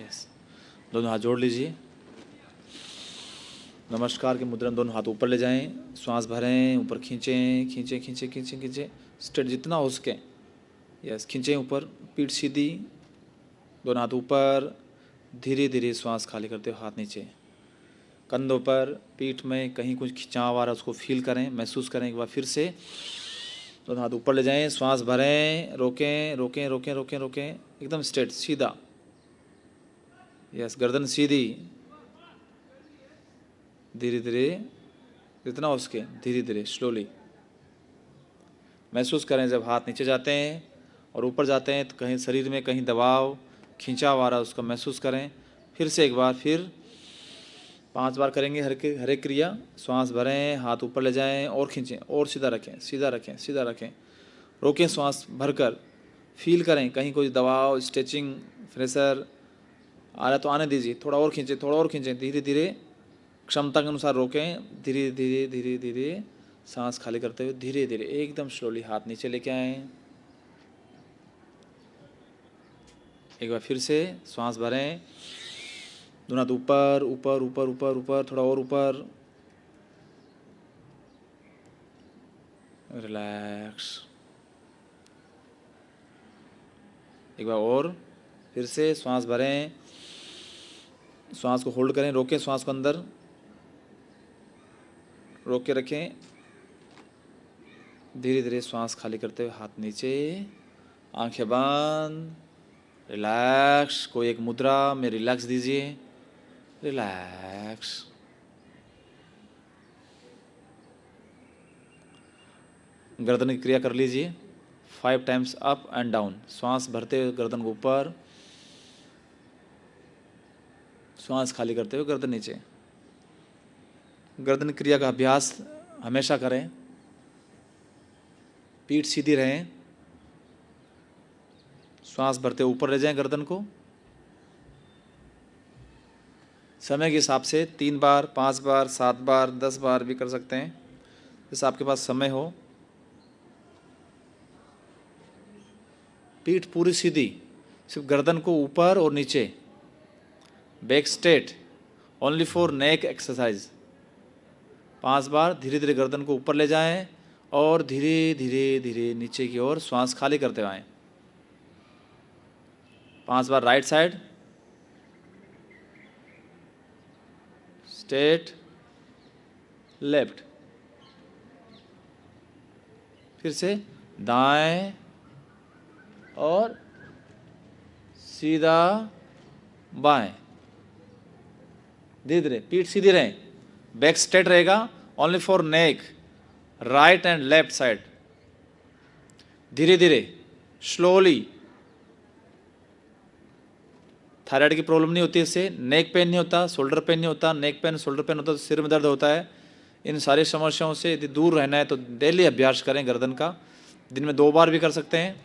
Yes, दोनों हाथ जोड़ लीजिए। नमस्कार की मुद्रा में दोनों हाथ ऊपर ले जाएं, श्वास भरें, ऊपर खींचें खींचें खींचें खींचें खींचें, स्ट्रेट जितना हो सके। यस, खींचें ऊपर, पीठ सीधी, दोनों हाथ ऊपर, धीरे धीरे श्वास खाली करते हो, हाथ नीचे, कंधों पर, पीठ में कहीं कुछ खिंचाव आ रहा है उसको फील करें, महसूस करें। एक बार फिर से दोनों हाथ ऊपर ले जाएं, श्वास भरें, रोकें रोकें रोकें रोकें रोकें, एकदम स्ट्रेट सीधा। यस, गर्दन सीधी, धीरे धीरे, जितना हो सके धीरे धीरे, स्लोली। महसूस करें जब हाथ नीचे जाते हैं और ऊपर जाते हैं तो कहीं शरीर में कहीं दबाव खिंचाव आ रहा है, उसका महसूस करें। फिर से एक बार, फिर 5 बार करेंगे हर एक क्रिया। श्वास भरें, हाथ ऊपर ले जाएं और खींचें और सीधा रखें सीधा रखें सीधा रखें, रोकें श्वास भरकर, फील करें कहीं कोई दबाव, स्ट्रेचिंग, प्रेशर आ रहा तो आने दीजिए, थोड़ा और खींचें थोड़ा और खींचें, धीरे धीरे क्षमता के अनुसार रोकें, धीरे धीरे धीरे धीरे सांस खाली करते हुए धीरे धीरे एकदम स्लोली हाथ नीचे लेके आएं। एक बार फिर से श्वास भरें, दोनों हाथ ऊपर ऊपर ऊपर ऊपर ऊपर, थोड़ा और ऊपर, रिलैक्स। एक बार और फिर से श्वास भरें, श्वास को होल्ड करें, रोकें श्वास को अंदर, रोक के रखें, धीरे धीरे श्वास खाली करते हुए हाथ नीचे, आंखें बंद, रिलैक्स। कोई एक मुद्रा में रिलैक्स दीजिए, रिलैक्स। गर्दन की क्रिया कर लीजिए 5 टाइम्स अप एंड डाउन। श्वास भरते हुए गर्दन को ऊपर, श्वास खाली करते हुए गर्दन नीचे। गर्दन क्रिया का अभ्यास हमेशा करें, पीठ सीधी रहें, श्वास भरते ऊपर ले जाएं गर्दन को। समय के हिसाब से 3 बार, 5 बार, 7 बार, 10 बार भी कर सकते हैं, जैसे आपके पास समय हो। पीठ पूरी सीधी, सिर्फ गर्दन को ऊपर और नीचे, back straight, only for neck exercise. 5 बार धीरे धीरे गर्दन को ऊपर ले जाएं और धीरे धीरे धीरे नीचे की ओर श्वास खाली करते आएं। 5 बार राइट साइड, स्ट्रेट, लेफ्ट, फिर से दाएं और सीधा बाएं, धीरे धीरे, पीठ सीधी रहे, बैक स्ट्रेट रहेगा, only for neck, right and left side, धीरे धीरे, स्लोली। थायराइड की प्रॉब्लम नहीं होती इससे, नेक पेन नहीं होता, शोल्डर पेन नहीं होता, नेक पेन शोल्डर पेन होता तो सिर में दर्द होता है। इन सारी समस्याओं से यदि दूर रहना है तो डेली अभ्यास करें गर्दन का, दिन में 2 बार भी कर सकते हैं।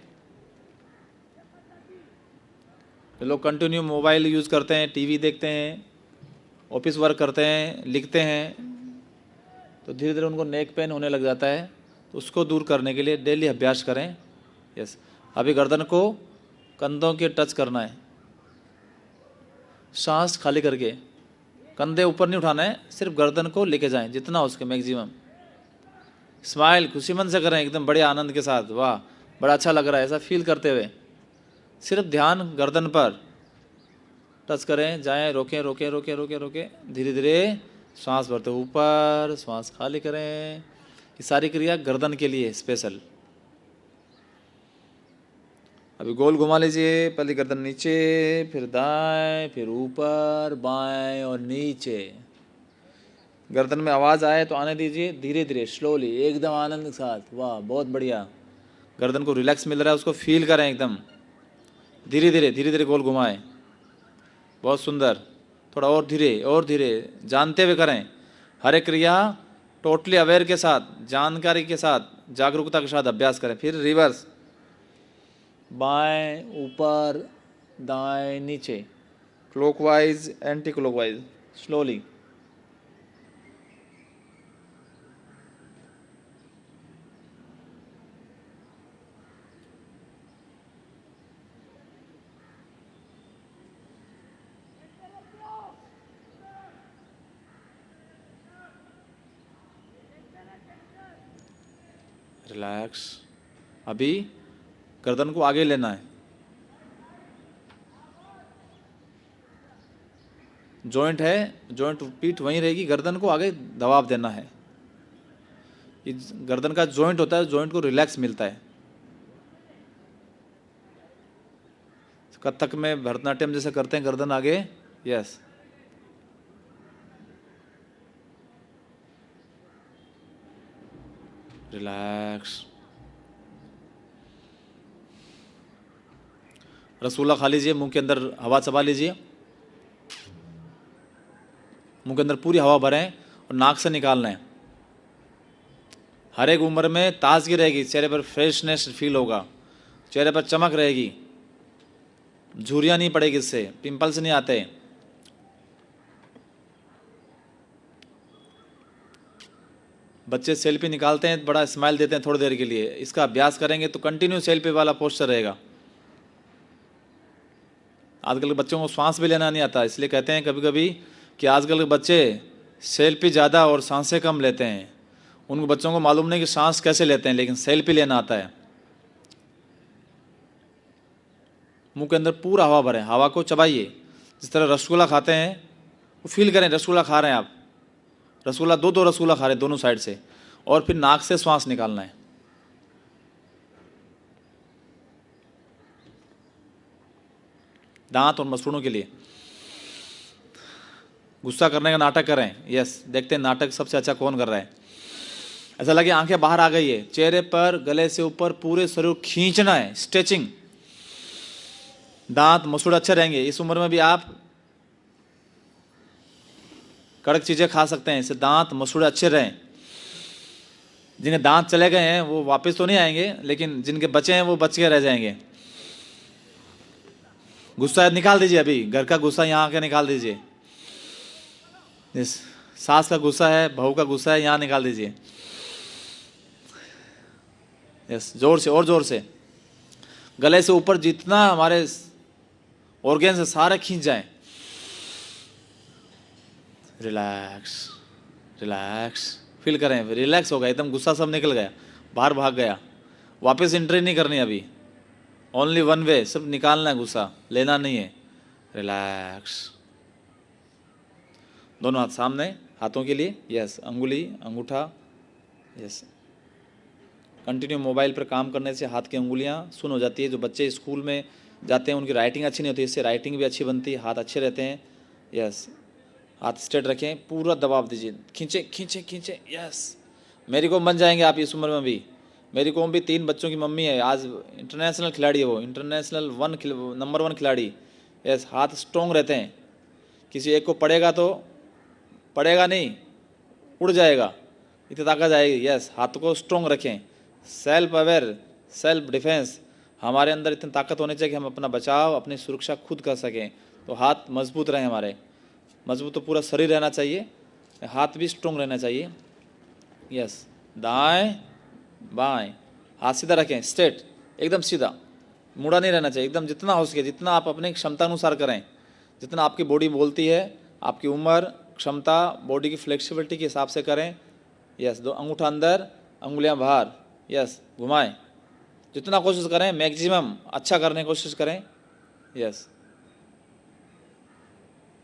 लोग कंटिन्यू मोबाइल यूज़ करते हैं, टीवी देखते हैं, ऑफिस वर्क करते हैं, लिखते हैं, तो धीरे धीरे उनको नेक पेन होने लग जाता है, तो उसको दूर करने के लिए डेली अभ्यास करें। यस, अभी गर्दन को कंधों के टच करना है, सांस खाली करके, कंधे ऊपर नहीं उठाना है, सिर्फ गर्दन को लेके जाएं जितना हो सके मैक्सिमम। स्माइल खुशी मन से करें, एकदम बड़े आनंद के साथ, वाह बड़ा अच्छा लग रहा है, ऐसा फील करते हुए सिर्फ ध्यान गर्दन पर टच करें, जाएं, रोकें रोकें रोकें रोकें रोकें, धीरे धीरे श्वास भरते ऊपर, श्वास खाली करें। ये सारी क्रिया गर्दन के लिए स्पेशल। अभी गोल घुमा लीजिए, पहले गर्दन नीचे, फिर दाएं, फिर ऊपर, बाएं और नीचे। गर्दन में आवाज़ आए तो आने दीजिए, धीरे धीरे स्लोली, एकदम आनंद के साथ, वाह बहुत बढ़िया। गर्दन को रिलैक्स मिल रहा है उसको फील करें, एकदम धीरे धीरे गोल घुमाएं, बहुत सुंदर। थोड़ा और धीरे जानते हुए करें, हर एक क्रिया टोटली अवेयर के साथ, जानकारी के साथ, जागरूकता के साथ अभ्यास करें। फिर रिवर्स, बाएं ऊपर, दाएं नीचे, clockwise anti clockwise, slowly. Relax. अभी गर्दन को आगे लेना है, जॉइंट है, जॉइंट पीठ वहीं रहेगी, गर्दन को आगे दबाव देना है। ये गर्दन का जॉइंट होता है, जॉइंट को रिलैक्स मिलता है। कथक में भरतनाट्यम जैसे करते हैं, गर्दन आगे, यस। रिलैक्स। रसगुल्ला खा लीजिए, मुंह के अंदर हवा चबा लीजिए, मुंह के अंदर पूरी हवा भरें और नाक से निकालना है। हर एक उम्र में ताजगी रहेगी, चेहरे पर फ्रेशनेस फील होगा, चेहरे पर चमक रहेगी, झुर्रियाँ नहीं पड़ेगी, इससे पिंपल्स नहीं आते। बच्चे सेल्फी निकालते हैं, बड़ा स्माइल देते हैं थोड़ी देर के लिए, इसका अभ्यास करेंगे तो कंटिन्यू सेल्फी वाला पोस्चर रहेगा। आजकल के बच्चों को सांस भी लेना नहीं आता, इसलिए कहते हैं कभी कभी कि आजकल के बच्चे सेल्फी ज़्यादा और सांसें कम लेते हैं। उनको बच्चों को मालूम नहीं कि सांस कैसे लेते हैं, लेकिन सेल्फी लेना आता है। मुंह के अंदर पूरा हवा भरें, हवा को चबाइए, जिस तरह रसगुल्ला खाते हैं वो फील करें, रसगुल्ला खा रहे हैं आप, रसगुल्ला दो रसगुल्ला खा रहे हैं दोनों साइड से, और फिर नाक से श्वास निकालना है। दांत और मसूड़ों के लिए गुस्सा करने का नाटक करें, यस। देखते हैं नाटक सबसे अच्छा कौन कर रहा है। ऐसा लगे आंखें बाहर आ गई है, चेहरे पर, गले से ऊपर पूरे शरीर को खींचना है, स्ट्रेचिंग। दांत मसूड़ अच्छे रहेंगे। इस उम्र में भी आप कड़क चीजें खा सकते हैं, इससे दांत मसूड़े अच्छे रहें। जिन्हें दांत चले गए हैं वो वापस तो नहीं आएंगे, लेकिन जिनके बचे हैं वो बच के रह जाएंगे। गुस्सा निकाल दीजिए, अभी घर का गुस्सा यहाँ आके निकाल दीजिए। सास का गुस्सा है, बहू का गुस्सा है, यहाँ निकाल दीजिए, यस। जोर से, और जोर से। गले से ऊपर जितना हमारे ऑर्गेन्स है सारे खींच जाएं। रिलैक्स, रिलैक्स, फील करें, रिलैक्स हो गया एकदम, गुस्सा सब निकल गया, बाहर भाग गया। वापस एंट्री नहीं करनी अभी, ओनली वन वे, सब निकालना है, गुस्सा लेना नहीं है। रिलैक्स। दोनों हाथ सामने, हाथों के लिए, यस। अंगुली, अंगूठा, यस। कंटिन्यू मोबाइल पर काम करने से हाथ की अंगुलियां सुन हो जाती है। जो बच्चे स्कूल में जाते हैं उनकी राइटिंग अच्छी नहीं होती, इससे राइटिंग भी अच्छी बनती है, हाथ अच्छे रहते हैं, यस। हाथ स्ट्रेट रखें, पूरा दबाव दीजिए, खींचे खींचे खींचे, यस। मेरी कॉम बन जाएंगे आप इस उम्र में भी। मेरी कॉम भी 3 बच्चों की मम्मी है, आज इंटरनेशनल खिलाड़ी है वो, इंटरनेशनल नंबर 1 खिलाड़ी, यस। हाथ स्ट्रॉन्ग रहते हैं, किसी एक को पड़ेगा तो पड़ेगा नहीं, उड़ जाएगा, इतनी ताकत आएगी, यस। हाथ को स्ट्रॉन्ग रखें, सेल्फ अवेयर, सेल्फ डिफेंस। हमारे अंदर इतनी ताकत होनी चाहिए कि हम अपना बचाव, अपनी सुरक्षा खुद कर सकें। तो हाथ मजबूत रहें हमारे, मजबूत तो पूरा शरीर रहना चाहिए, हाथ भी स्ट्रॉन्ग रहना चाहिए, यस। दाएं बाएं, हाथ सीधा रखें, स्ट्रेट, एकदम सीधा, मुड़ा नहीं रहना चाहिए, एकदम जितना हो सके, जितना आप अपनी क्षमता अनुसार करें, जितना आपकी बॉडी बोलती है, आपकी उम्र, क्षमता, बॉडी की फ्लेक्सिबिलिटी के हिसाब से करें, यस। 2 अंगूठा अंदर, अंगुलियां बाहर, यस। घुमाएं, जितना कोशिश करें, मैक्सिमम अच्छा करने की कोशिश करें, यस।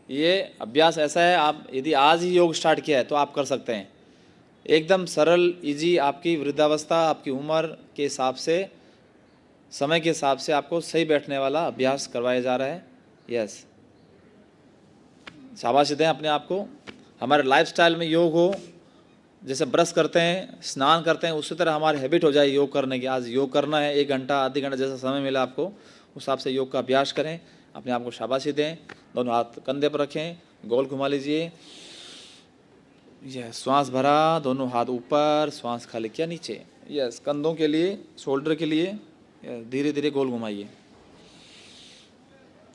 ये अभ्यास ऐसा है, आप यदि आज ही योग स्टार्ट किया है तो आप कर सकते हैं। एकदम सरल, इजी, आपकी वृद्धावस्था, आपकी उम्र के हिसाब से, समय के हिसाब से आपको सही बैठने वाला अभ्यास करवाया जा रहा है, यस। शाबाश दें अपने आप को। हमारे लाइफस्टाइल में योग हो, जैसे ब्रश करते हैं, स्नान करते हैं, उसी तरह हमारी हैबिट हो जाए योग करने की। आज योग करना है, 1 घंटा, आधे घंटा, जैसा समय मिला आपको, उस हिसाब से योग का अभ्यास करें, अपने आप को शाबाशी दें। दोनों हाथ कंधे पर रखें, गोल घुमा लीजिए, यह। श्वास भरा, दोनों हाथ ऊपर, श्वास खाली किया नीचे, यस। कंधों के लिए, शोल्डर के लिए, धीरे धीरे गोल घुमाइए।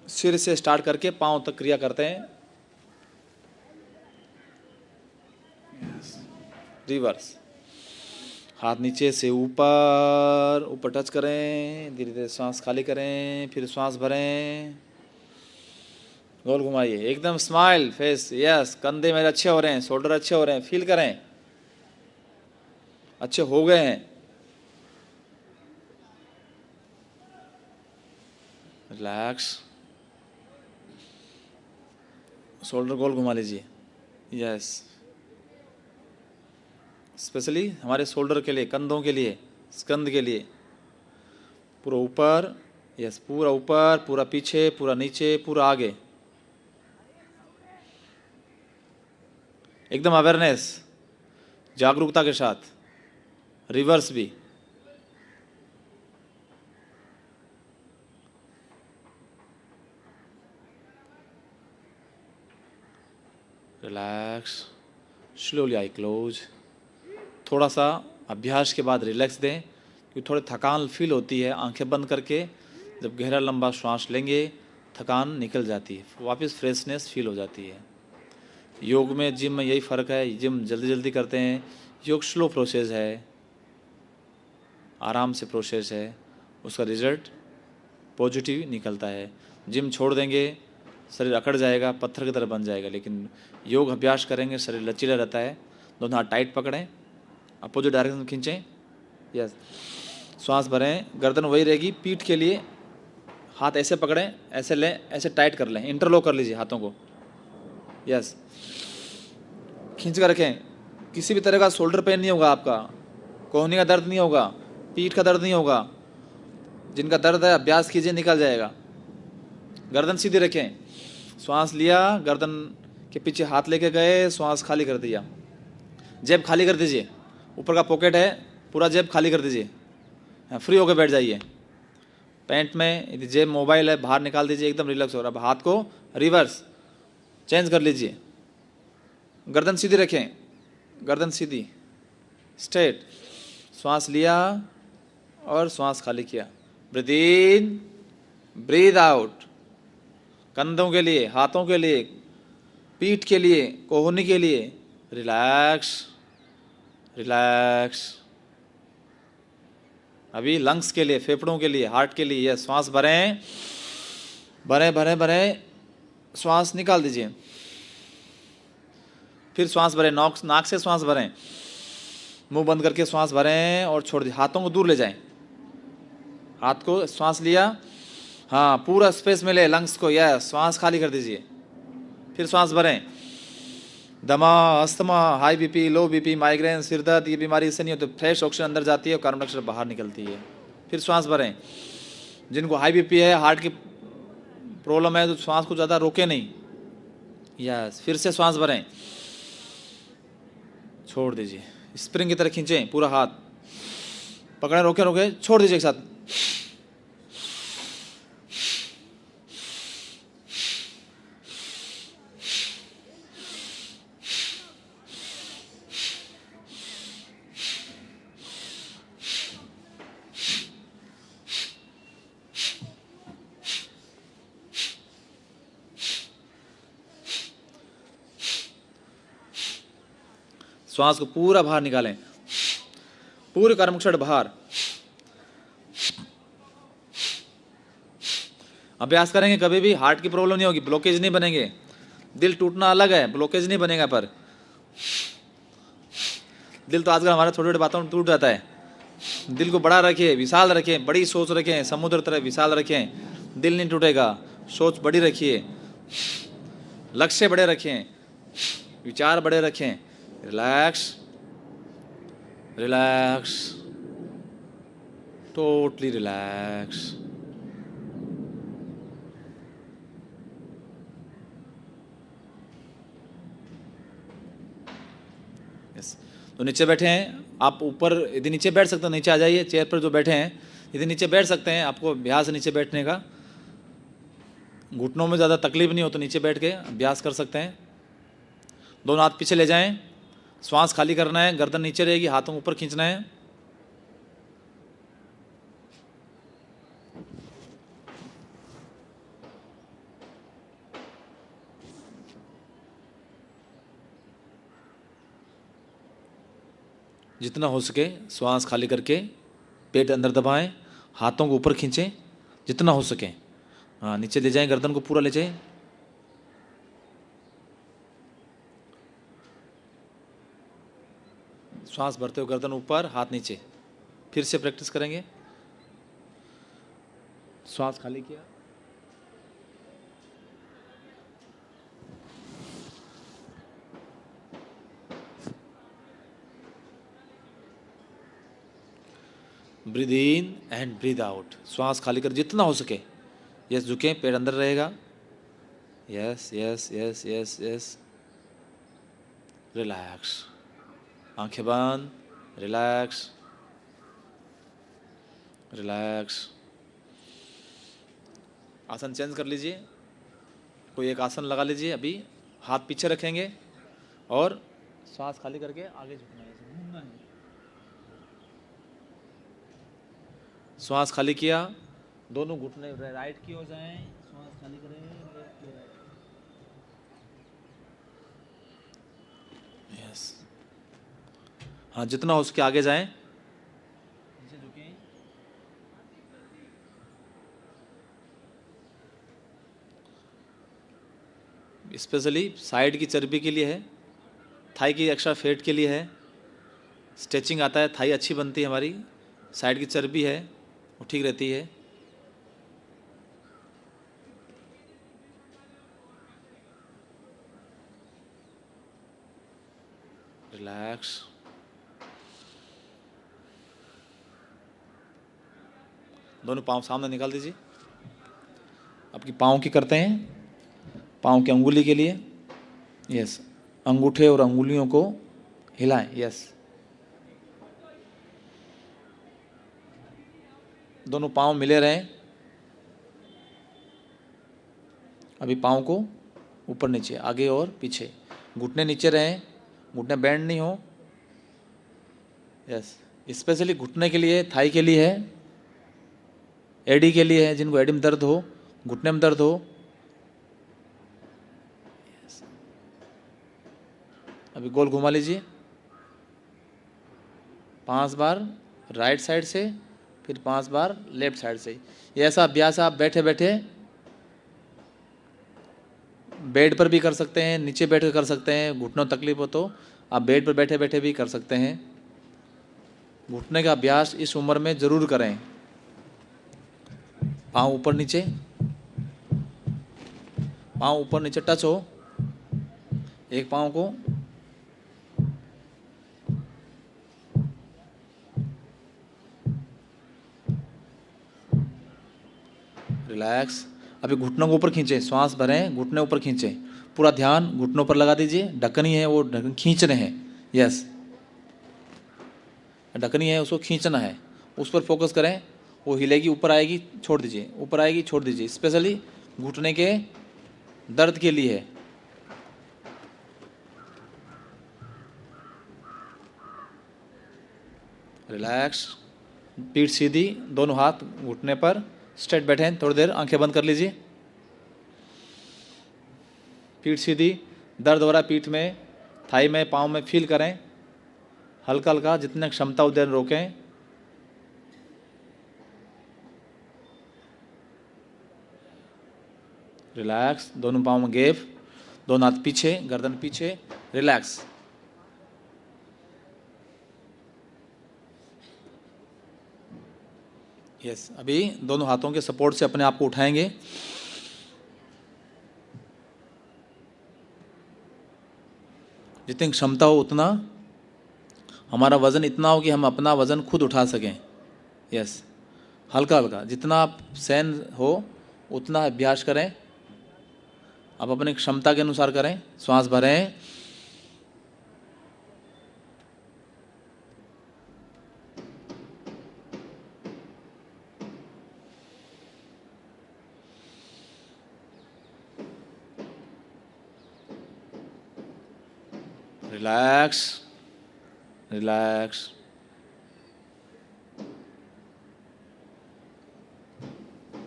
सिर से स्टार्ट करके पाँव तक क्रिया करते हैं, रिवर्स। हाथ नीचे से ऊपर, ऊपर टच करें, धीरे धीरे सांस खाली करें, फिर सांस भरें, गोल घुमाइए, एकदम स्माइल फेस, यस। कंधे मेरे अच्छे हो रहे हैं, शोल्डर अच्छे हो रहे हैं, फील करें अच्छे हो गए हैं, रिलैक्स। शोल्डर गोल घुमा लीजिए। यस, स्पेशली हमारे शोल्डर के लिए, कंधों के लिए, स्कंध के लिए। पूरा ऊपर, यस, पूरा ऊपर, पूरा पीछे, पूरा नीचे, पूरा आगे। एकदम अवेयरनेस, जागरूकता के साथ। रिवर्स भी। Relax, slowly I close. थोड़ा सा अभ्यास के बाद रिलैक्स दें, क्योंकि थोड़ी थकान फील होती है। आंखें बंद करके जब गहरा लंबा श्वास लेंगे, थकान निकल जाती है, वापस फ्रेशनेस फील हो जाती है। योग में, जिम में यही फ़र्क है। जिम जल्दी जल्दी करते हैं, योग स्लो प्रोसेस है, आराम से प्रोसेस है, उसका रिजल्ट पॉजिटिव निकलता है। जिम छोड़ देंगे, शरीर अकड़ जाएगा, पत्थर की तरह बन जाएगा। लेकिन योग अभ्यास करेंगे, शरीर लचीला रहता है। दोनों हाथ टाइट पकड़ें, अपोजिट डायरेक्शन में खींचें। यस, श्वास भरें, गर्दन वही रहेगी। पीठ के लिए हाथ ऐसे पकड़ें, ऐसे लें, ऐसे टाइट कर लें, इंटरलॉक कर लीजिए हाथों को। यस, खींच कर रखें। किसी भी तरह का शोल्डर पेन नहीं होगा आपका, कोहनी का दर्द नहीं होगा, पीठ का दर्द नहीं होगा। जिनका दर्द है अभ्यास कीजिए, निकल जाएगा। गर्दन सीधी रखें, श्वास लिया, गर्दन के पीछे हाथ लेके गए, श्वास खाली कर दिया। जेब खाली कर दीजिए, ऊपर का पॉकेट है, पूरा जेब खाली कर दीजिए। फ्री होकर बैठ जाइए। पैंट में यदि जेब मोबाइल है, बाहर निकाल दीजिए, एकदम रिलैक्स हो रहा है। अब हाथ को रिवर्स चेंज कर लीजिए। गर्दन सीधी रखें, गर्दन सीधी, स्ट्रेट। श्वास लिया और श्वास खाली किया। ब्रीथ इन, ब्रीथ आउट। कंधों के लिए, हाथों के लिए, पीठ के लिए, कोहनी के लिए, रिलैक्स रिलैक्स। अभी लंग्स के लिए, फेफड़ों के लिए, हार्ट के लिए, यह श्वास भरें, भरें भरें भरें, श्वास निकाल दीजिए। फिर श्वास भरें, नाक से श्वास भरें, मुंह बंद करके श्वास भरें और छोड़ दीजिए। हाथों को दूर ले जाएं, हाथ को, श्वास लिया, हाँ, पूरा स्पेस में ले लंग्स को, यह श्वास खाली कर दीजिए। फिर श्वास भरें। दमा, अस्थमा, हाई बीपी, लो बीपी, माइग्रेन, सिर दर्द, ये बीमारी इससे नहीं होती। फ्रेश ऑक्सीजन अंदर जाती है और कार्बन डाइऑक्साइड बाहर निकलती है। फिर श्वास भरें। जिनको हाई बीपी है, हार्ट की प्रॉब्लम है, तो श्वास को ज़्यादा रोके नहीं। यस, फिर से श्वास भरें, छोड़ दीजिए। स्प्रिंग की तरह खींचें, पूरा हाथ पकड़ें, रोके रोके, छोड़ दीजिए एक साथ। श्वास को पूरा बाहर निकालें, पूरे कर्मक्षण बाहर। अभ्यास करेंगे, कभी भी हार्ट की प्रॉब्लम नहीं होगी, ब्लॉकेज नहीं बनेंगे। दिल टूटना अलग है, ब्लॉकेज नहीं बनेगा। पर दिल तो आजकल हमारे छोटे छोटे बातों में टूट जाता है। दिल को बड़ा रखिए, विशाल रखें, बड़ी सोच रखें, समुद्र तरह विशाल रखें, दिल नहीं टूटेगा। सोच बड़ी रखिए, लक्ष्य बड़े रखें, विचार बड़े रखें। Relax relax, totally relax. Yes, तो नीचे बैठे हैं आप, ऊपर यदि नीचे बैठ सकते हैं नीचे आ जाइए। चेयर पर जो बैठे हैं यदि नीचे बैठ सकते हैं, आपको अभ्यास है नीचे बैठने का, घुटनों में ज़्यादा तकलीफ नहीं हो तो नीचे बैठ के अभ्यास कर सकते हैं। दोनों हाथ पीछे ले जाएं, श्वास खाली करना है, गर्दन नीचे रहेगी, हाथों ऊपर खींचना है। जितना हो सके श्वास खाली करके पेट अंदर दबाएं, हाथों को ऊपर खींचें जितना हो सके। हाँ, नीचे ले जाएं, गर्दन को पूरा ले जाएं। श्वास भरते हुए गर्दन ऊपर, हाथ नीचे। फिर से प्रैक्टिस करेंगे। श्वास खाली किया, breathe in and breathe out. श्वास खाली कर जितना हो सके। यस, झुकें, पेट अंदर रहेगा। Yes yes yes yes yes. Relax, आंखें बंद, रिलैक्स रिलैक्स। आसन चेंज कर लीजिए, कोई एक आसन लगा लीजिए। अभी हाथ पीछे रखेंगे और श्वास खाली करके आगे झुकना है, ऐसे घूमना है। श्वास खाली किया, दोनों घुटने राइट की हो जाएं, श्वास खाली करें, लेफ्ट की राइट। यस, हाँ, जितना हो सके आगे जाएं, नीचे झुकें। स्पेशली साइड की चर्बी के लिए है, थाई की एक्स्ट्रा फैट के लिए है। स्ट्रेचिंग आता है, थाई अच्छी बनती है हमारी, साइड की चर्बी है वो ठीक रहती है। रिलैक्स, दोनों पाँव सामने निकाल दीजिए। आपकी पाँव की करते हैं, पाँव की अंगुली के लिए। यस, अंगूठे और अंगुलियों को हिलाएं। यस, दोनों पाँव मिले रहें। अभी पाँव को ऊपर नीचे, आगे और पीछे, घुटने नीचे रहें, घुटने बेंड नहीं हो। यस, स्पेशली घुटने के लिए, थाई के लिए है, एडी के लिए है, जिनको एडी में दर्द हो, घुटने में दर्द हो। अभी गोल घुमा लीजिए 5 बार राइट साइड से, फिर 5 बार लेफ्ट साइड से। ये ऐसा अभ्यास आप बैठे बैठे बेड पर भी कर सकते हैं, नीचे बैठ कर सकते हैं। घुटनों तकलीफ हो तो आप बेड पर बैठे बैठे भी कर सकते हैं। घुटने का अभ्यास इस उम्र में ज़रूर करें। पाँव ऊपर नीचे, पाँव ऊपर नीचे टच हो, एक पाँव को रिलैक्स। अभी घुटनों को ऊपर खींचें, श्वास भरें, घुटने ऊपर खींचें, पूरा ध्यान घुटनों पर लगा दीजिए। ढकनी है वो खींच रहे हैं। यस, ढकनी है उसको खींचना है, उस पर फोकस करें। वो हिलेगी, ऊपर आएगी, छोड़ दीजिए, ऊपर आएगी, छोड़ दीजिए। स्पेशली घुटने के दर्द के लिए है। रिलैक्स, पीठ सीधी, दोनों हाथ घुटने पर, स्ट्रेट बैठें। थोड़ी देर आंखें बंद कर लीजिए। पीठ सीधी, दर्द हो रहा है पीठ में, थाई में, पाँव में, फील करें हल्का हल्का, जितने क्षमता उधर रोकें। रिलैक्स, दोनों पाँव में गैप, दोनों हाथ पीछे, गर्दन पीछे। Relax, yes. अभी दोनों हाथों के सपोर्ट से अपने आप को उठाएंगे। जितनी क्षमता हो उतना, हमारा वज़न इतना हो कि हम अपना वज़न खुद उठा सकें। यस, हल्का हल्का, जितना आप सहन हो उतना अभ्यास करें। आप अपनी क्षमता के अनुसार करें। श्वास भरें, रिलैक्स रिलैक्स।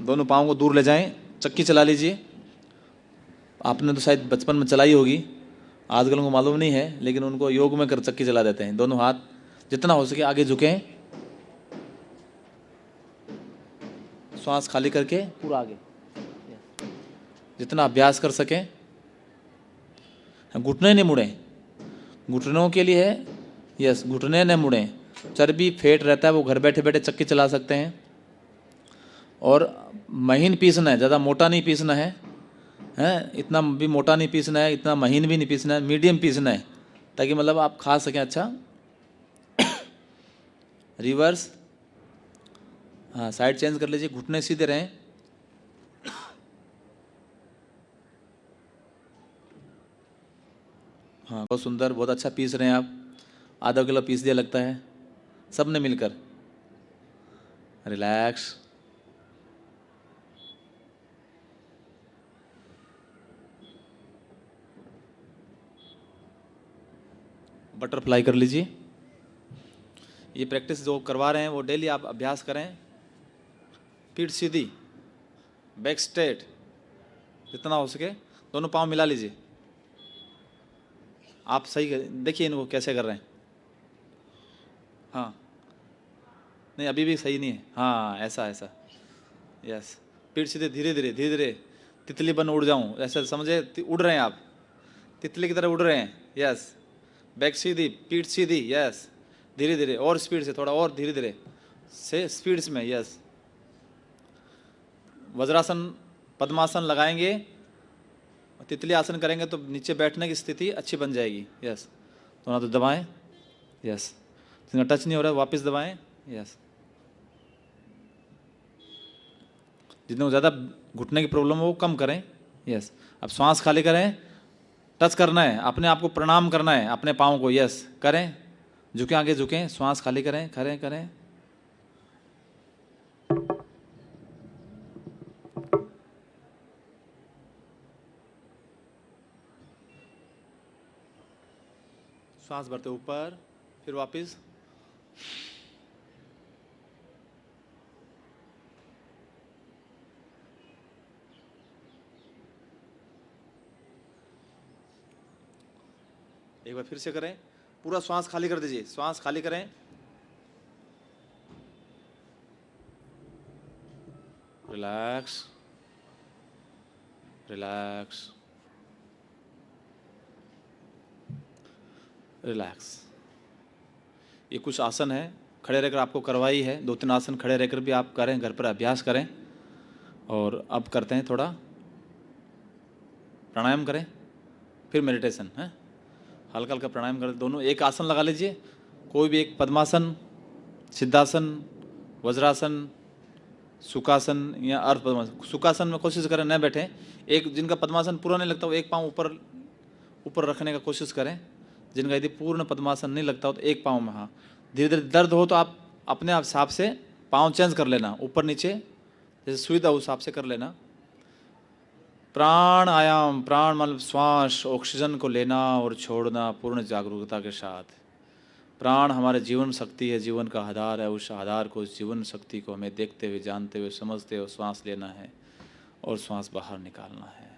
दोनों पाँव को दूर ले जाएं, चक्की चला लीजिए। आपने तो शायद बचपन में चलाई होगी, आजकल उनको मालूम नहीं है, लेकिन उनको योग में कर चक्की चला देते हैं। दोनों हाथ जितना हो सके आगे झुकें, श्वास खाली करके पूरा आगे, जितना अभ्यास कर सकें। घुटने नहीं मुड़ें, घुटनों के लिए है। यस, घुटने न मुड़ें, चर्बी फैट रहता है, वो घर बैठे बैठे चक्की चला सकते हैं। और महीन पीसना है, ज़्यादा मोटा नहीं पीसना है, हैं, इतना भी मोटा नहीं पीसना है, इतना महीन भी नहीं पीसना है, मीडियम पीसना है, ताकि मतलब आप खा सकें। अच्छा, रिवर्स, हाँ, साइड चेंज कर लीजिए, घुटने सीधे रहें। हाँ, बहुत सुंदर, बहुत अच्छा पीस रहे हैं आप। आधा किलो पीस दिया लगता है सब ने मिलकर। रिलैक्स। बटरफ्लाई कर लीजिए। ये प्रैक्टिस जो करवा रहे हैं वो डेली आप अभ्यास करें। पीठ सीधी, बैक स्ट्रेट, जितना हो सके दोनों पाँव मिला लीजिए। आप सही देखिए इनको कैसे कर रहे हैं। हाँ, नहीं अभी भी सही नहीं है। हाँ, ऐसा ऐसा, यस। पीठ सीधे, धीरे धीरे धीरे धीरे, तितली बन उड़ जाऊं ऐसा समझे, उड़ रहे हैं आप, तितली की तरह उड़ रहे हैं। यस, बैक सीधी, पीठ सीधी, यस। धीरे धीरे और स्पीड से, थोड़ा और धीरे धीरे से स्पीड्स में, यस। वज्रासन पद्मासन लगाएंगे, तितली आसन करेंगे तो नीचे बैठने की स्थिति अच्छी बन जाएगी। यस, तो ना तो दबाएं, यस। जितना टच नहीं हो रहा है वापस दबाएं, यस। जितना ज़्यादा घुटने की प्रॉब्लम हो वो कम करें, यस। अब श्वास खाली करें, टच करना है, अपने आप को प्रणाम करना है, अपने पाँव को, यस करें। झुके, आगे झुकें, श्वास खाली करें, करें करें। श्वास भरते ऊपर, फिर वापस। एक बार फिर से करें, पूरा श्वास खाली कर दीजिए, श्वास खाली करें। Relax, relax, relax. ये कुछ आसन है, खड़े रहकर आपको करवाई है, 2-3 आसन खड़े रहकर भी आप करें, घर पर अभ्यास करें। और अब करते हैं थोड़ा प्राणायाम करें, फिर मेडिटेशन है। हल्का हल्का प्राणायाम करें, दोनों एक आसन लगा लीजिए, कोई भी एक, पद्मासन, सिद्धासन, वज्रासन, सुखासन या अर्ध पद्मासन। सुखासन में कोशिश करें न बैठें। एक जिनका पद्मासन पूरा नहीं लगता वो एक पाँव ऊपर ऊपर रखने का कोशिश करें। जिनका यदि पूर्ण पद्मासन नहीं लगता हो तो एक पाँव में, हाँ। धीरे धीरे दर्द हो तो आप अपने आप हिसाब से पाँव चेंज कर लेना, ऊपर नीचे जैसे सुविधा उस हिसाब से कर लेना। प्राणायाम, प्राण मतलब श्वास, ऑक्सीजन को लेना और छोड़ना पूर्ण जागरूकता के साथ। प्राण हमारे जीवन शक्ति है, जीवन का आधार है। उस आधार को, उस जीवन शक्ति को हमें देखते हुए, जानते हुए, समझते हुए श्वास लेना है और श्वास बाहर निकालना है।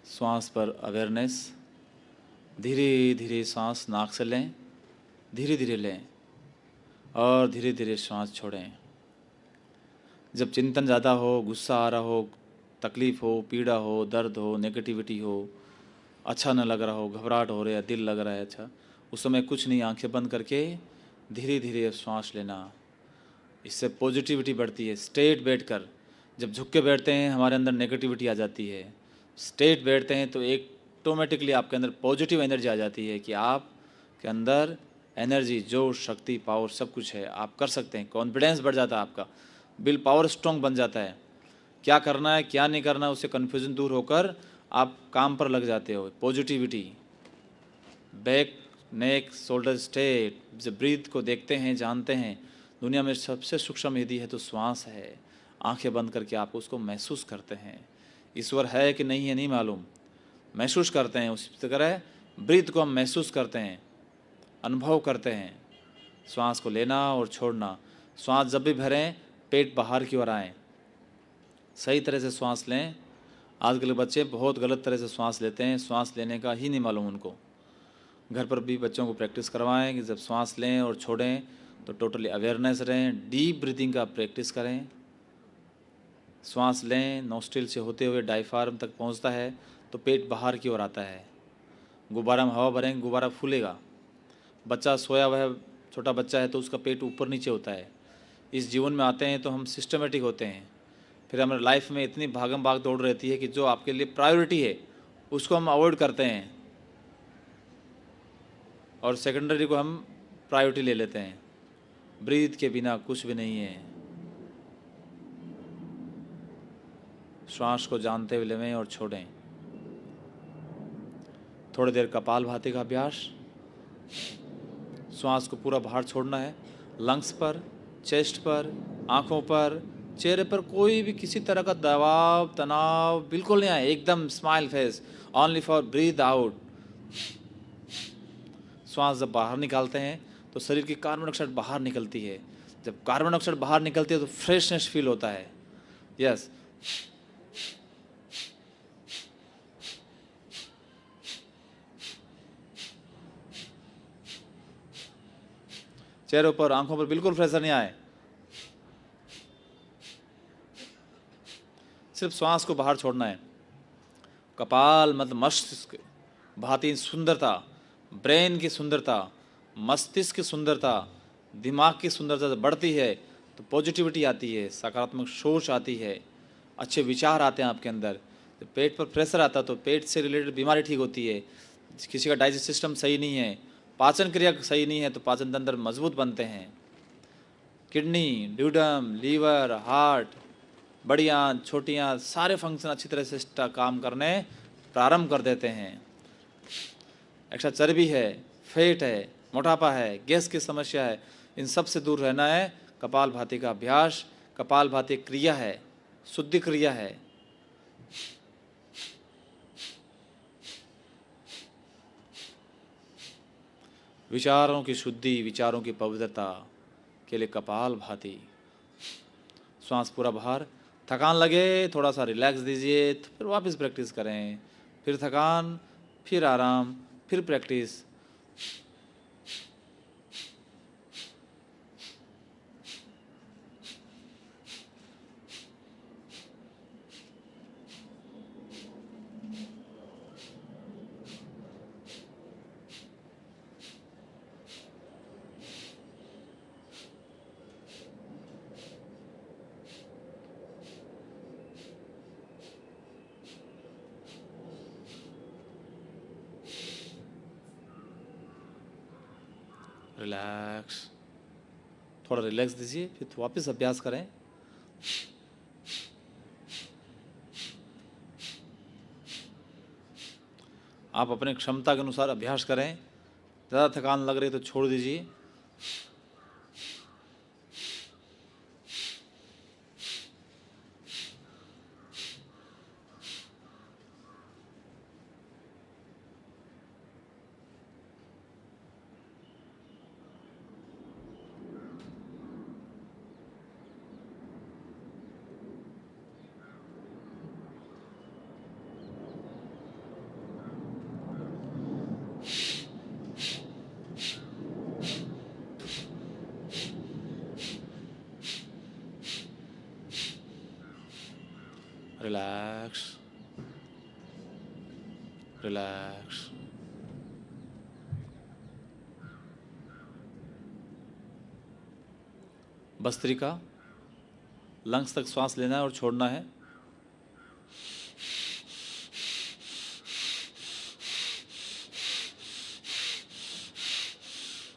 श्वास पर अवेयरनेस। धीरे धीरे सांस नाक से लें, धीरे धीरे लें और धीरे धीरे श्वास छोड़ें। जब चिंतन ज़्यादा हो, गुस्सा आ रहा हो, तकलीफ़ हो, पीड़ा हो, दर्द हो, नेगेटिविटी हो, अच्छा न लग रहा हो, घबराहट हो रही है, दिल लग रहा है, अच्छा, उस समय कुछ नहीं, आंखें बंद करके धीरे धीरे श्वास लेना। इससे पॉजिटिविटी बढ़ती है। स्ट्रेट बैठकर, जब झुक के बैठते हैं हमारे अंदर नेगेटिविटी आ जाती है। स्ट्रेट बैठते हैं तो एक ऑटोमेटिकली आपके अंदर पॉजिटिव एनर्जी आ जाती है कि आप के अंदर एनर्जी, जोश, शक्ति, पावर सब कुछ है, आप कर सकते हैं। कॉन्फिडेंस बढ़ जाता है आपका, विल पावर स्ट्रॉन्ग बन जाता है। क्या करना है क्या नहीं करना है उससे कन्फ्यूजन दूर होकर आप काम पर लग जाते हो। पॉजिटिविटी, बैक, नेक, शोल्डर स्ट्रेट। जब ब्रीथ को देखते हैं, जानते हैं, दुनिया में सबसे सूक्ष्म यदि है तो श्वास है। आंखें बंद करके आप उसको महसूस करते हैं। ईश्वर है कि नहीं है नहीं मालूम, महसूस करते हैं। उसी तरह ब्रीथ को हम महसूस करते हैं, अनुभव करते हैं। श्वास को लेना और छोड़ना। श्वास जब भी भरें पेट बाहर की ओर आए, सही तरह से श्वास लें। आजकल के बच्चे बहुत गलत तरह से श्वास लेते हैं, श्वास लेने का ही नहीं मालूम उनको। घर पर भी बच्चों को प्रैक्टिस करवाएं कि जब श्वास लें और छोड़ें तो टोटली अवेयरनेस रहें। डीप ब्रीथिंग का प्रैक्टिस करें। श्वास लें, नोस्ट्रिल से होते हुए डायफ्राम तक पहुंचता है तो पेट बाहर की ओर आता है। गुब्बारा में हवा भरेंगे, गुब्बारा फूलेगा। बच्चा सोया हुआ है, छोटा बच्चा है तो उसका पेट ऊपर नीचे होता है। इस जीवन में आते हैं तो हम सिस्टमेटिक होते हैं। फिर हमारे लाइफ में इतनी भागम भाग दौड़ रहती है कि जो आपके लिए प्रायोरिटी है उसको हम अवॉइड करते हैं और सेकेंडरी को हम प्रायोरिटी ले लेते हैं। ब्रीथ के बिना कुछ भी नहीं है। श्वास को जानते हुए लें और छोड़ें। थोड़ी देर कपालभाति का अभ्यास। श्वास को पूरा बाहर छोड़ना है। लंग्स पर, चेस्ट पर, आँखों पर, चेहरे पर कोई भी किसी तरह का दबाव तनाव बिल्कुल नहीं आए। एकदम smile face, only for breath out. श्वास जब बाहर निकालते हैं तो शरीर की कार्बन डाइऑक्साइड बाहर निकलती है। जब कार्बन डाइऑक्साइड बाहर निकलती है तो फ्रेशनेस फील होता है। यस। चेहरे पर, आंखों पर बिल्कुल प्रेशर नहीं आए। सिर्फ श्वास को बाहर छोड़ना है। कपाल मतलब मस्तिष्क भाती सुंदरता, ब्रेन की सुंदरता, मस्तिष्क की सुंदरता, दिमाग की सुंदरता जब बढ़ती है तो पॉजिटिविटी आती है, सकारात्मक सोच आती है, अच्छे विचार आते हैं आपके अंदर। जब पेट पर प्रेशर आता है तो पेट से रिलेटेड बीमारी ठीक होती है। किसी का डाइजेस्ट सिस्टम सही नहीं है, पाचन क्रिया सही नहीं है तो पाचन तंत्र मजबूत बनते हैं। किडनी, ड्यूडम, लीवर, हार्ट, बड़ी आंत, छोटी आंत, सारे फंक्शन अच्छी तरह से काम करने प्रारंभ कर देते हैं। एक्स्ट्रा चर्बी है, फैट है, मोटापा है, गैस की समस्या है, इन सब से दूर रहना है। कपालभाति का अभ्यास, कपालभाति क्रिया है, शुद्धि क्रिया है। विचारों की शुद्धि, विचारों की पवित्रता के लिए कपालभाति। श्वास पूरा बाहर। थकान लगे थोड़ा सा रिलैक्स दीजिए, तो फिर वापस प्रैक्टिस करें। फिर थकान, फिर आराम, फिर प्रैक्टिस। रिलैक्स, थोड़ा रिलैक्स दीजिए, फिर वापस अभ्यास करें। आप अपने क्षमता के अनुसार अभ्यास करें। ज़्यादा थकान लग रही है तो छोड़ दीजिए। Relax, relax. भस्त्रिका, लंग्स तक सांस लेना है और छोड़ना है।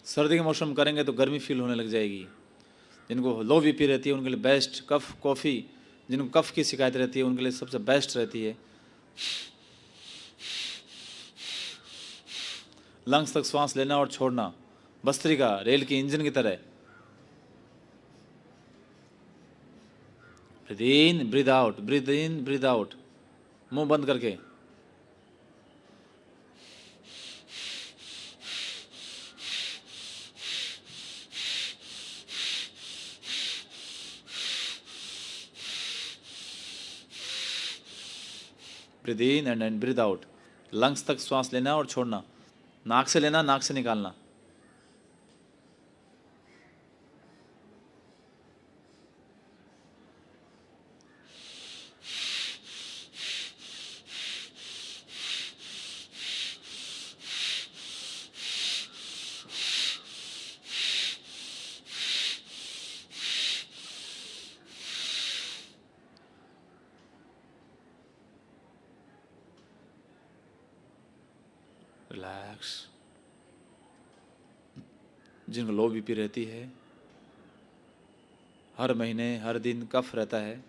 सर्दी के मौसम करेंगे तो गर्मी फील होने लग जाएगी। जिनको लो बीपी रहती है उनके लिए बेस्ट कफ कॉफ़ी, जिनको कफ की शिकायत रहती है उनके लिए सबसे बेस्ट रहती है। लंग्स तक सांस लेना और छोड़ना, भस्त्रिका रेल की इंजन की तरह। Breathe in, breathe out, breathe in, breathe out, मुंह बंद करके। Breathe in and breathe out. Lungs तक सांस लेना और छोड़ना, नाक से लेना, नाक से निकालना। रिलैक्स। जिनको लो बीपी रहती है हर महीने हर दिन कफ रहता है,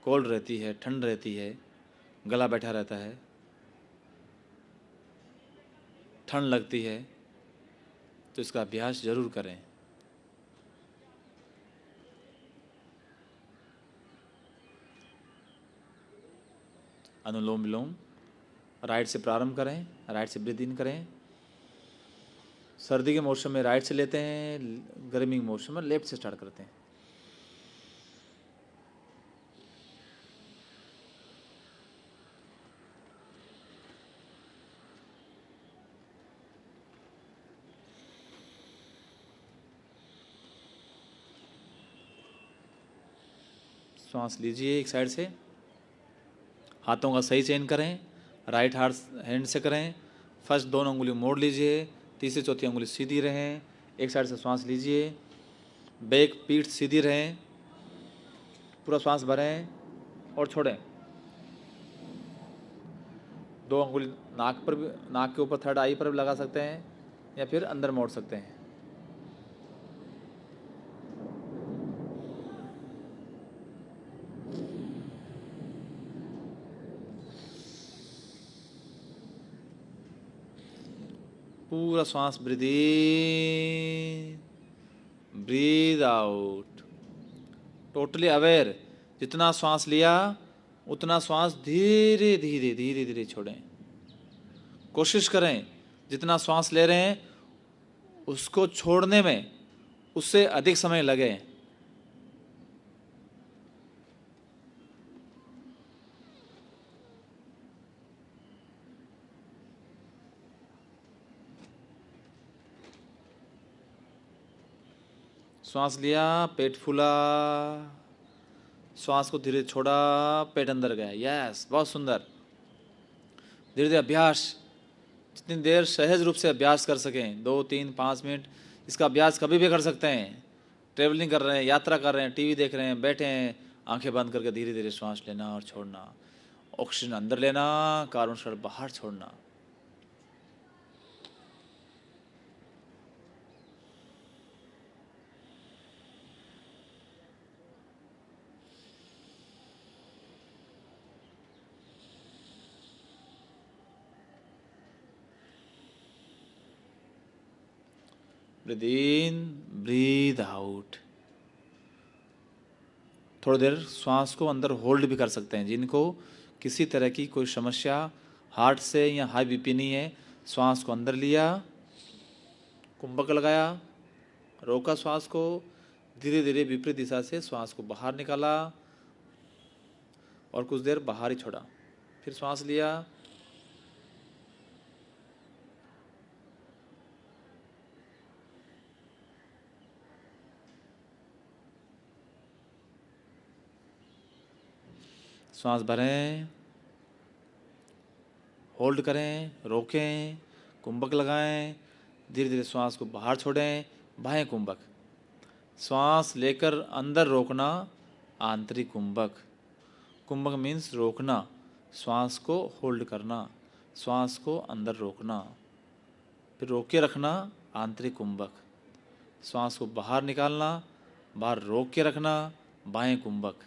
कोल्ड रहती है, ठंड रहती है, गला बैठा रहता है, ठंड लगती है, तो इसका अभ्यास ज़रूर करें। अनुलोम विलोम राइट से प्रारंभ करें, राइट से ब्रीथ इन करें। सर्दी के मौसम में राइट से लेते हैं, गर्मी के मौसम में लेफ्ट से स्टार्ट करते हैं। श्वास लीजिए एक साइड से, हाथों का सही चयन करें, राइट हैंड से करें। फर्स्ट दोनों उंगली मोड़ लीजिए, तीसरी चौथी उंगली सीधी रहें। एक साइड से श्वास लीजिए, बैक पीठ सीधी रहें, पूरा श्वास भरें और छोड़ें। दो उंगली नाक पर भी, नाक के ऊपर थर्ड आई पर भी लगा सकते हैं या फिर अंदर मोड़ सकते हैं। पूरा श्वास breathe in, breathe out, totally aware. जितना श्वास लिया उतना श्वास धीरे धीरे धीरे धीरे छोड़ें। कोशिश करें जितना श्वास ले रहे हैं उसको छोड़ने में उससे अधिक समय लगे। श्वास लिया, पेट फूला, श्वास को धीरे छोड़ा, पेट अंदर गया। यस, बहुत सुंदर। धीरे धीरे अभ्यास, जितनी देर सहज रूप से अभ्यास कर सकें, 2, 3, 5 मिनट, इसका अभ्यास कभी भी कर सकते हैं। ट्रेवलिंग कर रहे हैं, यात्रा कर रहे हैं, टीवी देख रहे हैं, बैठे हैं, आंखें बंद करके धीरे धीरे श्वास लेना और छोड़ना। ऑक्सीजन अंदर लेना, कार्बन डाइऑक्साइड बाहर छोड़ना। Breathe in, breathe out. थोड़ी देर श्वास को अंदर होल्ड भी कर सकते हैं। जिनको किसी तरह की कोई समस्या हार्ट से या हाई बीपी नहीं है, श्वास को अंदर लिया, कुंभक लगाया, रोका श्वास को, धीरे धीरे विपरीत दिशा से श्वास को बाहर निकाला और कुछ देर बाहर ही छोड़ा। फिर श्वास लिया, श्वास भरें, होल्ड करें, रोकें, कुंभक लगाएं, धीरे धीरे श्वास को बाहर छोड़ें, बाएं कुंभक। श्वास लेकर अंदर रोकना, आंतरिक कुंभक। कुंभक मीन्स रोकना, श्वास को होल्ड करना, श्वास को अंदर रोकना, फिर रोक के रखना, आंतरिक कुंभक। श्वास को बाहर निकालना, बाहर रोक के रखना, बाएं कुंभक।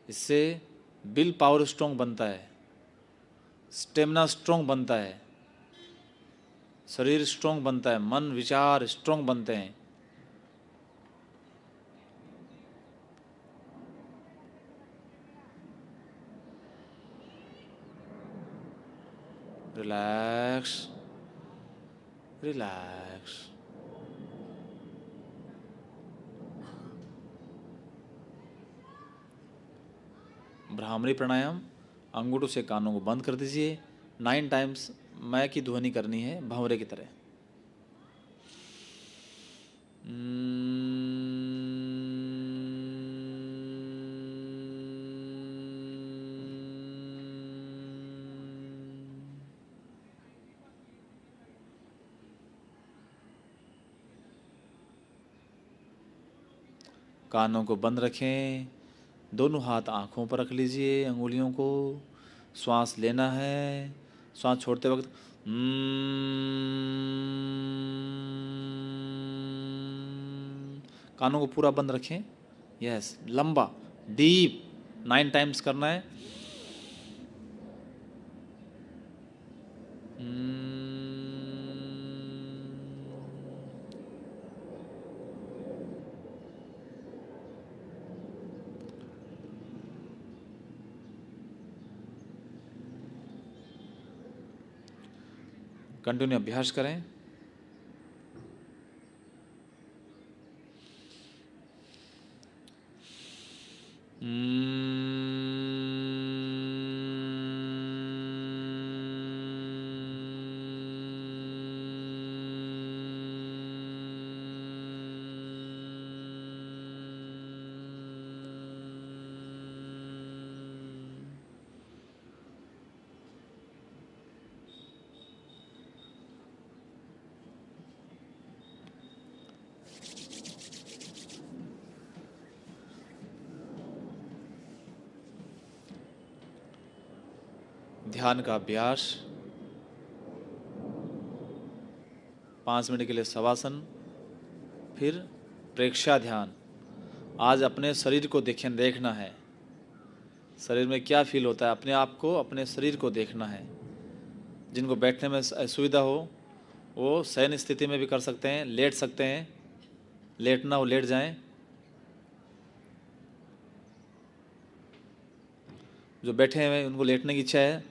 इससे विल पावर स्ट्रॉन्ग बनता है, स्टेमिना स्ट्रॉन्ग बनता है, शरीर स्ट्रॉन्ग बनता है, मन विचार स्ट्रॉन्ग बनते हैं। Relax, relax. भ्रामरी प्राणायाम, अंगूठों से कानों को बंद कर दीजिए। 9 टाइम्स मैं की ध्वनि करनी है, भंवरे की तरह। कानों को बंद रखें, दोनों हाथ आँखों पर रख लीजिए, अंगुलियों को। श्वास लेना है, श्वास छोड़ते वक्त कानों को पूरा बंद रखें। यस, लंबा डीप 9 टाइम्स करना है। कंटिन्यू अभ्यास करें। ध्यान का अभ्यास, 5 मिनट के लिए शवासन, फिर प्रेक्षा ध्यान। आज अपने शरीर को देखना है, शरीर में क्या फील होता है, अपने आप को, अपने शरीर को देखना है। जिनको बैठने में असुविधा हो वो शयन स्थिति में भी कर सकते हैं, लेट सकते हैं, लेटना हो लेट जाएं। जो बैठे हुए हैं उनको लेटने की इच्छा है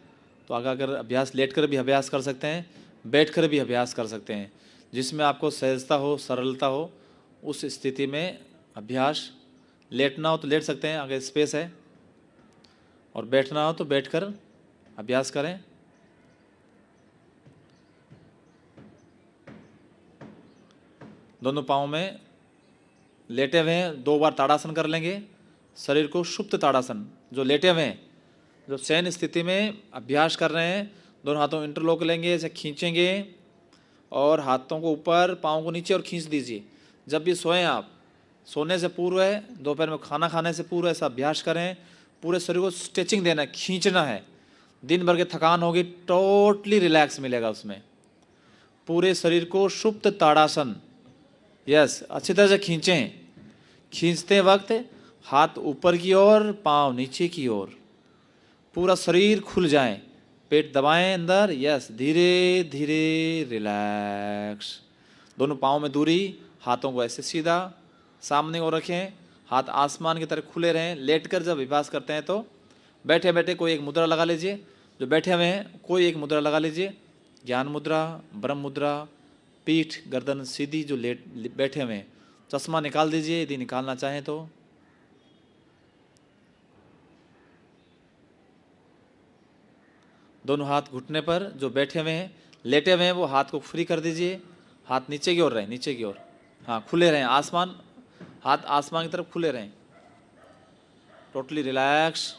तो आगे अगर अभ्यास लेट कर भी अभ्यास कर सकते हैं, बैठ कर भी अभ्यास कर सकते हैं। जिसमें आपको सहजता हो, सरलता हो, उस स्थिति में अभ्यास। लेटना हो तो लेट सकते हैं, आगे स्पेस है, और बैठना हो तो बैठकर अभ्यास करें। दोनों पाँव में लेटे हुए हैं, 2 बार ताड़ासन कर लेंगे। शरीर को सुप्त ताड़ासन, जो लेटे हुए हैं, जो शयन स्थिति में अभ्यास कर रहे हैं, दोनों हाथों इंटरलॉक लेंगे, ऐसे खींचेंगे और हाथों को ऊपर, पाँव को नीचे और खींच दीजिए। जब भी सोएं आप, सोने से पूर्व है, दोपहर में खाना खाने से पूर्व ऐसा अभ्यास करें। पूरे शरीर को स्ट्रेचिंग देना है, खींचना है। दिन भर की थकान होगी, टोटली रिलैक्स मिलेगा उसमें। पूरे शरीर को सुप्त ताड़ासन, यस, अच्छी तरह से खींचें। खींचते वक्त हाथ ऊपर की ओर, पाँव नीचे की ओर, पूरा शरीर खुल जाए। पेट दबाएं अंदर, यस, धीरे धीरे रिलैक्स। दोनों पाँव में दूरी, हाथों को ऐसे सीधा सामने को रखें, हाथ आसमान की तरफ खुले रहें। लेटकर जब अभ्यास करते हैं तो बैठे बैठे कोई एक मुद्रा लगा लीजिए। जो बैठे हुए हैं कोई एक मुद्रा लगा लीजिए, ज्ञान मुद्रा, ब्रह्म मुद्रा, पीठ गर्दन सीधी। जो बैठे हुए हैं चश्मा निकाल दीजिए यदि निकालना चाहें तो। दोनों हाथ घुटने पर, जो बैठे हुए हैं, लेटे हुए हैं, वो हाथ को फ्री कर दीजिए। हाथ नीचे की ओर रहें, नीचे की ओर, हाँ, खुले रहें। आसमान, हाथ आसमान की तरफ खुले रहें, टोटली रिलैक्स।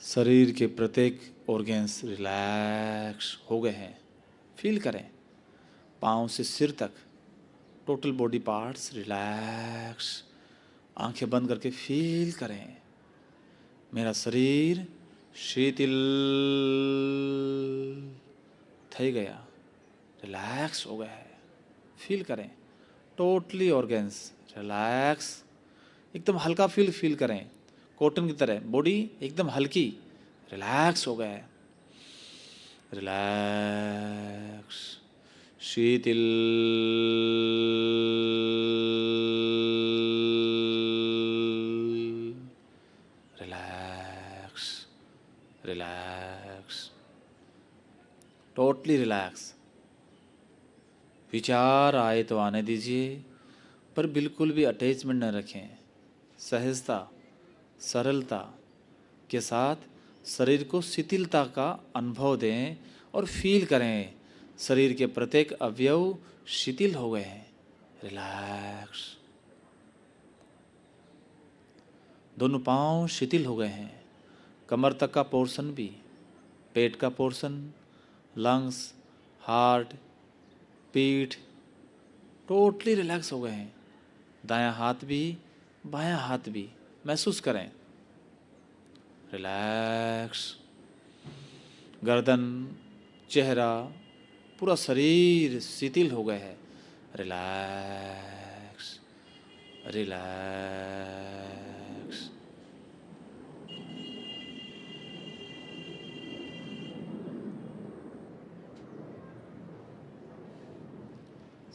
शरीर के प्रत्येक ऑर्गन्स रिलैक्स हो गए हैं, फील करें। पाँव से सिर तक टोटल बॉडी पार्ट्स रिलैक्स। आंखें बंद करके फील करें, मेरा शरीर शीतल થઈ गया, रिलैक्स हो गया है। फील करें, टोटली ऑर्गन्स रिलैक्स, एकदम हल्का फील करें, कॉटन की तरह बॉडी एकदम हल्की, रिलैक्स हो गया है। रिलैक्स, शीतल, रिलैक्स, रिलैक्स, टोटली रिलैक्स। विचार आए तो आने दीजिए, पर बिल्कुल भी अटैचमेंट न रखें। सहजता, सरलता के साथ शरीर को शिथिलता का अनुभव दें और फील करें, शरीर के प्रत्येक अवयव शिथिल हो गए हैं, रिलैक्स। दोनों पांव शिथिल हो गए हैं, कमर तक का पोर्शन भी, पेट का पोर्शन, लंग्स, हार्ट, पीठ टोटली रिलैक्स हो गए हैं। दायां हाथ भी, बायां हाथ भी महसूस करें, रिलैक्स। गर्दन, चेहरा, पूरा शरीर शिथिल हो गए है, रिलैक्स, रिलैक्स।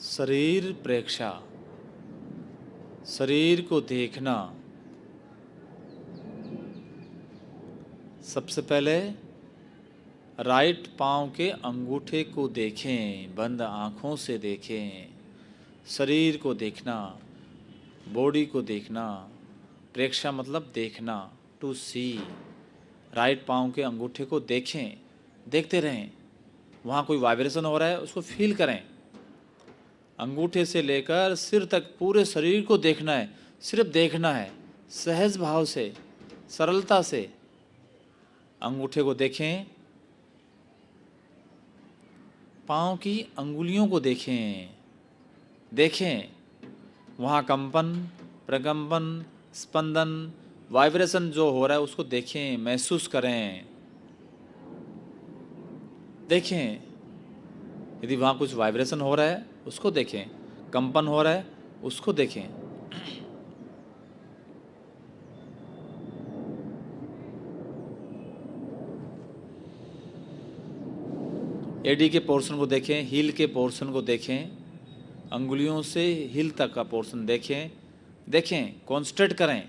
शरीर प्रेक्षा, शरीर को देखना। सबसे पहले राइट पांव के अंगूठे को देखें, बंद आँखों से देखें, शरीर को देखना, बॉडी को देखना। प्रेक्षा मतलब देखना, टू सी। राइट पांव के अंगूठे को देखें, देखते रहें, वहाँ कोई वाइब्रेशन हो रहा है उसको फील करें। अंगूठे से लेकर सिर तक पूरे शरीर को देखना है, सिर्फ देखना है, सहज भाव से, सरलता से। अंगूठे को देखें, पाँव की अंगुलियों को देखें, देखें वहाँ कंपन, प्रकंपन, स्पंदन, वाइब्रेशन जो हो रहा है उसको देखें, महसूस करें, देखें। यदि वहाँ कुछ वाइब्रेशन हो रहा है उसको देखें, कंपन हो रहा है उसको देखें। एडी के पोर्शन को देखें, हील के पोर्शन को देखें, अंगुलियों से हील तक का पोर्शन देखें, देखें, कॉन्सेंट्रेट करें,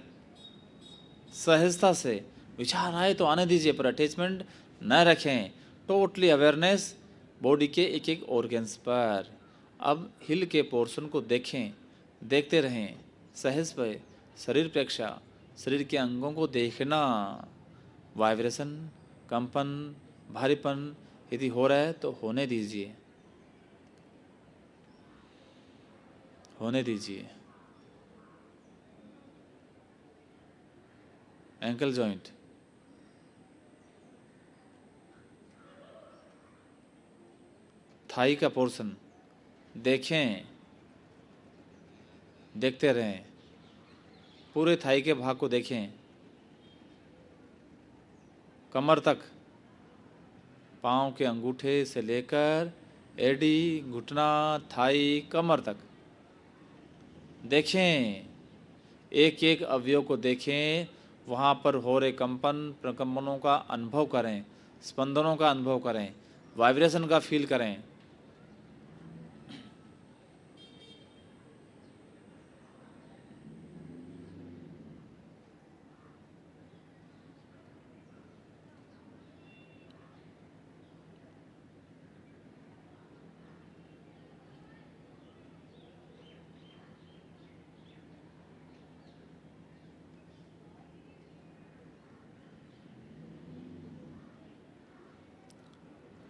सहजता से। विचार आए तो आने दीजिए, पर अटैचमेंट न रखें, टोटली अवेयरनेस बॉडी के एक एक ऑर्गन्स पर। अब हिल के पोर्शन को देखें, देखते रहें, सहज पे, शरीर प्रेक्षा, शरीर के अंगों को देखना, वाइब्रेशन, कंपन, भारीपन यदि हो रहा है तो होने दीजिए, होने दीजिए। एंकल जॉइंट, थाई का पोर्शन देखें, देखते रहें, पूरे थाई के भाग को देखें, कमर तक, पाँव के अंगूठे से लेकर एडी, घुटना, थाई, कमर तक देखें, एक एक अवयव को देखें, वहाँ पर हो रहे कंपन प्रकंपनों का अनुभव करें, स्पंदनों का अनुभव करें, वाइब्रेशन का फील करें।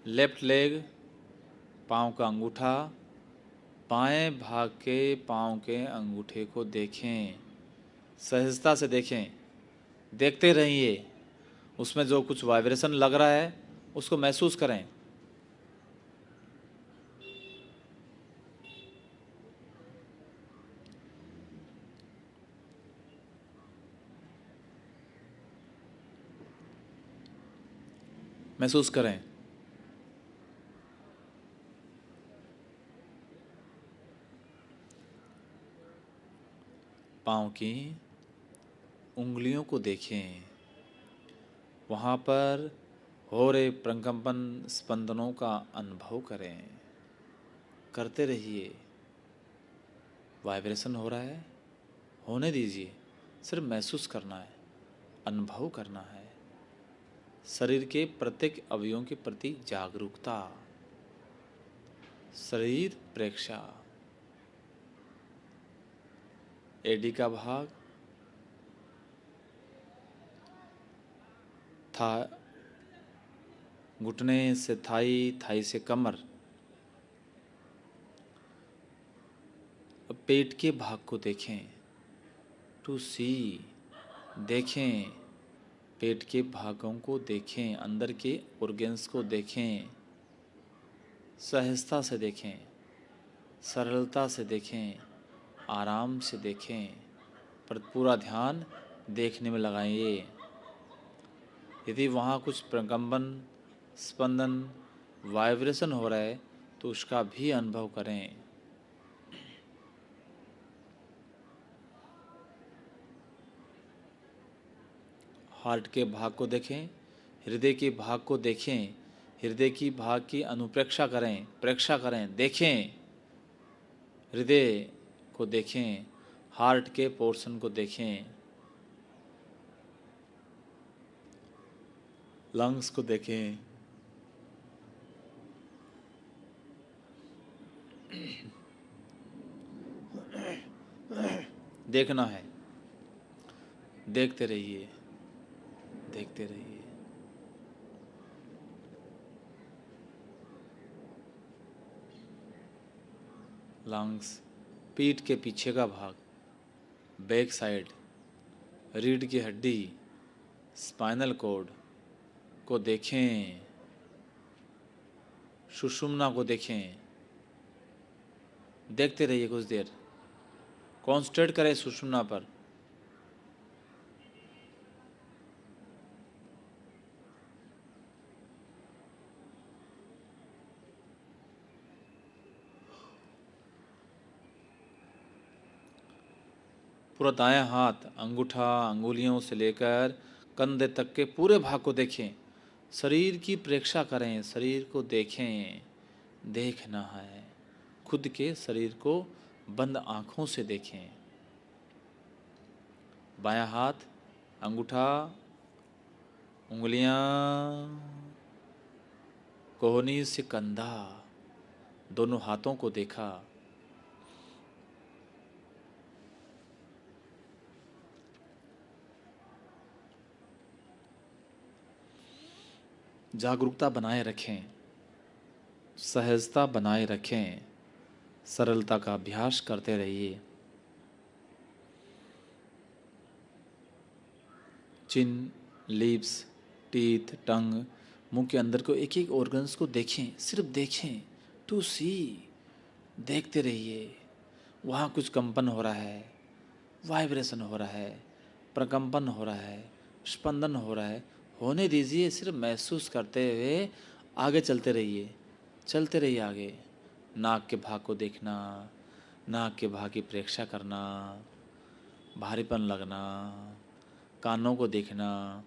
लेफ्ट लेग, पाँव का अंगूठा, बाएं भाग के पाँव के अंगूठे को देखें, सहजता से देखें, देखते रहिए, उसमें जो कुछ वाइब्रेशन लग रहा है उसको महसूस करें। महसूस करें। पाँव की उंगलियों को देखें, वहाँ पर हो रहे प्रकंपन स्पंदनों का अनुभव करें। करते रहिए। वाइब्रेशन हो रहा है, होने दीजिए, सिर्फ महसूस करना है, अनुभव करना है। शरीर के प्रत्येक अवयवों के प्रति जागरूकता। शरीर प्रेक्षा। एडी का भाग, था घुटने से थाई, थाई से कमर। अब पेट के भाग को देखें। टू सी, देखें, पेट के भागों को देखें, अंदर के ऑर्गन्स को देखें, सहजता से देखें, सरलता से देखें, आराम से देखें, पर पूरा ध्यान देखने में लगाइए। यदि वहाँ कुछ प्रकंपन, स्पंदन, वाइब्रेशन हो रहा है तो उसका भी अनुभव करें। हार्ट के भाग को देखें, हृदय के भाग को देखें, हृदय की भाग की अनुप्रेक्षा करें, प्रेक्षा करें, देखें, हृदय को देखें, हार्ट के पोर्शन को देखें, लंग्स को देखें। देखना है, देखते रहिए, देखते रहिए। लंग्स, पीठ के पीछे का भाग, बैक साइड, रीढ़ की हड्डी, स्पाइनल कॉर्ड को देखें, सुषुम्ना को देखें। देखते रहिए कुछ देर, कॉन्सेंट्रेट करें सुषुम्ना पर। पूरा दायां हाथ, अंगूठा, अंगुलियों से लेकर कंधे तक के पूरे भाग को देखें। शरीर की प्रेक्षा करें, शरीर को देखें, देखना है। खुद के शरीर को बंद आँखों से देखें। बायां हाथ, अंगूठा, उंगलियां, कोहनी से कंधा, दोनों हाथों को देखा। जागरूकता बनाए रखें, सहजता बनाए रखें, सरलता का अभ्यास करते रहिए। चिन, लिप्स, टीथ, टंग, मुंह के अंदर को एक एक ऑर्गन्स को देखें, सिर्फ देखें, टू सी, देखते रहिए। वहाँ कुछ कंपन हो रहा है, वाइब्रेशन हो रहा है, प्रकंपन हो रहा है, स्पंदन हो रहा है, होने दीजिए, सिर्फ महसूस करते हुए आगे चलते रहिए, चलते रहिए आगे। नाक के भाग को देखना, नाक के भाग की प्रेक्षा करना, भारीपन लगना, कानों को देखना,